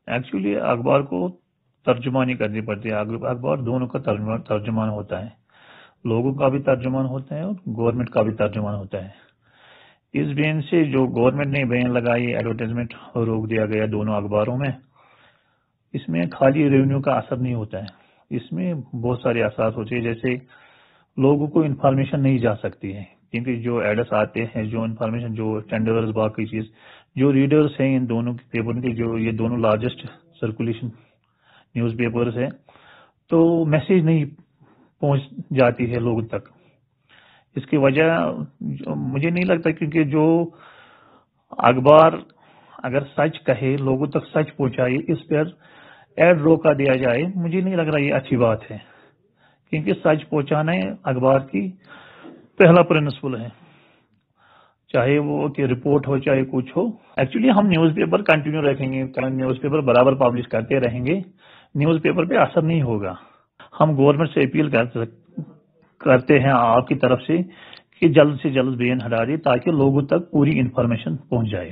Actually اخبار کو ترجمانی کرنی پڑتی ہے. اخبار دونوں کا ترجمان ہوتا ہے. لوگوں کا بھی ترجمان ہوتا ہے اور گورنمنٹ کا بھی ترجمان ہوتا ہے. اس بین سے جو گورنمنٹ نے بین لگائی ایڈورٹائزمنٹ روک دیا گیا دونوں اخباروں میں. اس میں خالی ریونیو کا اثر نہیں ہوتا ہے, اس میں بہت سارے اثرات ہوتے ہیں. جیسے لوگوں کو انفارمیشن نہیں جا سکتی ہے کیونکہ جو ایڈس آتے ہیں, جو انفارمیشن, جو ٹینڈرز, باقی چیز, جو ریڈرز ہیں ان دونوں پیپر کے, جو یہ دونوں لارجسٹ سرکولیشن نیوز پیپرز ہیں, تو میسیج نہیں پہنچ جاتی ہے لوگوں تک. اس کی وجہ مجھے نہیں لگتا, کیونکہ جو اخبار اگر سچ کہے, لوگوں تک سچ پہنچائے, اس پر ایڈ روکا دیا جائے, مجھے نہیں لگ رہا یہ اچھی بات ہے, کیونکہ سچ پہنچانا اخبار کی پہلا پرنسپل ہے, چاہے وہ کہ رپورٹ ہو چاہے کچھ ہو. ایکچولی ہم نیوز پیپر کنٹینیو رکھیں گے, نیوز پیپر برابر پبلش کرتے رہیں گے, نیوز پیپر پہ اثر نہیں ہوگا. ہم گورنمنٹ سے اپیل کرتے ہیں آپ کی طرف سے کہ جلد سے جلد بین ہٹا دے تاکہ لوگوں تک پوری انفارمیشن پہنچ جائے.